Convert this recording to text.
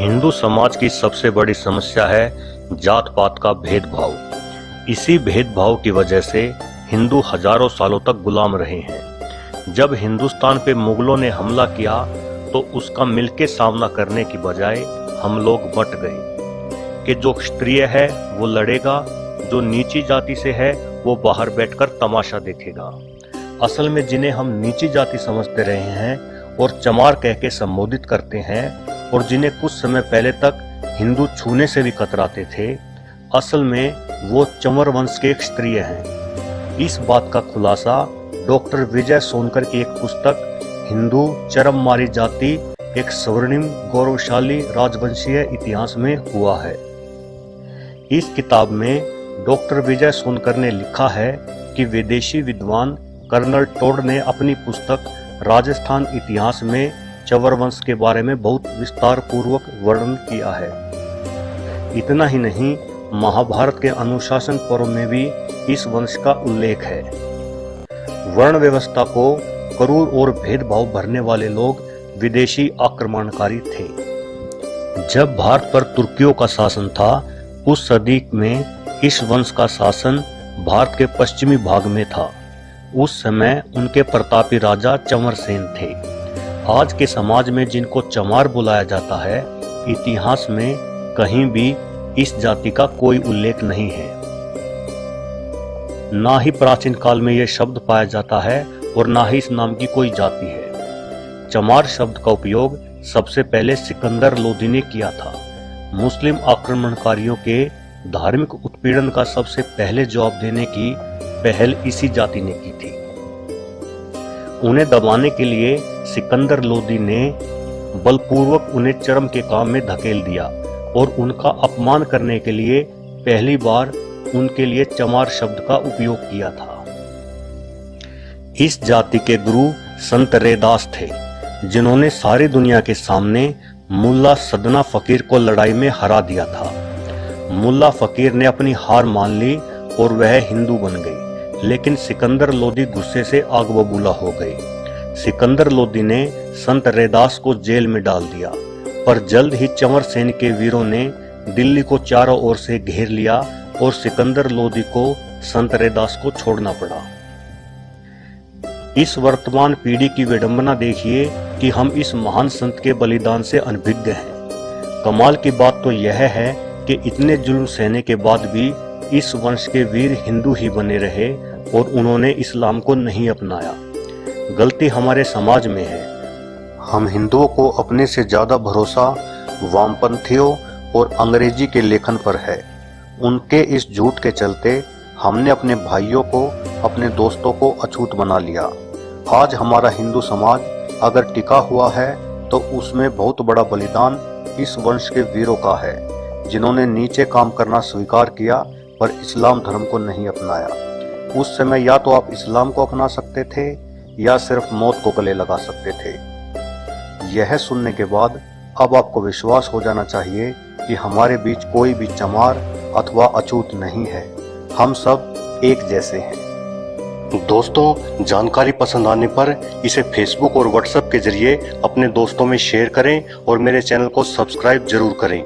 हिंदू समाज की सबसे बड़ी समस्या है जात पात का भेदभाव। इसी भेदभाव की वजह से हिंदू हजारों सालों तक गुलाम रहे हैं। जब हिंदुस्तान पे मुगलों ने हमला किया तो उसका मिलके सामना करने की बजाय हम लोग बंट गए कि जो क्षत्रिय है वो लड़ेगा, जो नीची जाति से है वो बाहर बैठकर तमाशा देखेगा। असल में जिन्हें हम नीची जाति समझते रहे हैं और चमार कह के संबोधित करते हैं और जिन्हें कुछ समय पहले तक हिंदू छूने से भी कतराते थे, असल में वो चंवर वंश के क्षत्रिय हैं। इस बात का खुलासा डॉक्टर विजय सोनकर की एक पुस्तक हिंदू चरम मारी जाति एक स्वर्णिम गौरवशाली राजवंशीय इतिहास में हुआ है। इस किताब में डॉक्टर विजय सोनकर ने लिखा है कि विदेशी विद्वान कर्नल टोड ने अपनी पुस्तक राजस्थान इतिहास में चंवर वंश के बारे में बहुत विस्तार पूर्वक वर्णन किया है। इतना ही नहीं, महाभारत के अनुशासन पर्व में भी इस वंश का उल्लेख है। वर्ण व्यवस्था को क्रूर और भेदभाव भरने वाले लोग विदेशी आक्रमणकारी थे। जब भारत पर तुर्कियों का शासन था, उस सदी में इस वंश का शासन भारत के पश्चिमी भाग में था। उस समय उनके प्रतापी राजा चंवर सेन थे। आज के समाज में जिनको चमार बुलाया जाता है, इतिहास में कहीं भी इस जाति का कोई उल्लेख नहीं है। ना ही प्राचीन काल में यह शब्द पाया जाता है और ना ही इस नाम की कोई जाति है। चमार शब्द का उपयोग सबसे पहले सिकंदर लोदी ने किया था। मुस्लिम आक्रमणकारियों के धार्मिक उत्पीड़न का सबसे पहले जवाब देने की पहल इसी जाति ने की थी। उन्हें दबाने के लिए सिकंदर लोदी ने बलपूर्वक उन्हें चरम के काम में धकेल दिया और उनका अपमान करने के लिए पहली बार उनके लिए चमार शब्द का उपयोग किया था। इस जाति के गुरु संत रैदास थे, जिन्होंने सारी दुनिया के सामने मुल्ला सदना फकीर को लड़ाई में हरा दिया था। मुल्ला फकीर ने अपनी हार मान ली और वह हिंदू बन गई, लेकिन सिकंदर लोदी गुस्से से आग बबूला हो गए। सिकंदर लोदी ने संत रैदास को जेल में डाल दिया, पर जल्द ही चंवर सेन के वीरों ने दिल्ली को चारों ओर से घेर लिया और सिकंदर लोदी को संत रैदास को छोड़ना पड़ा। इस वर्तमान पीढ़ी की विडंबना देखिए कि हम इस महान संत के बलिदान से अनभिज्ञ हैं। कमाल की बात तो यह है कि इतने जुल्म सहने के बाद भी इस वंश के वीर हिंदू ही बने रहे और उन्होंने इस्लाम को नहीं अपनाया। गलती हमारे समाज में है। हम हिंदुओं को अपने से ज्यादा भरोसा वामपंथियों और अंग्रेजी के लेखन पर है। उनके इस झूठ के चलते हमने अपने भाइयों को, अपने दोस्तों को अछूत बना लिया। आज हमारा हिंदू समाज अगर टिका हुआ है तो उसमें बहुत बड़ा बलिदान इस वंश के वीरों का है, जिन्होंने नीचे काम करना स्वीकार किया पर इस्लाम धर्म को नहीं अपनाया। उस समय या तो आप इस्लाम को अपना सकते थे या सिर्फ मौत को गले लगा सकते थे। यह सुनने के बाद अब आपको विश्वास हो जाना चाहिए कि हमारे बीच कोई भी चमार अथवा अछूत नहीं है। हम सब एक जैसे हैं। दोस्तों, जानकारी पसंद आने पर इसे फेसबुक और व्हाट्सएप के जरिए अपने दोस्तों में शेयर करें और मेरे चैनल को सब्सक्राइब जरूर करें।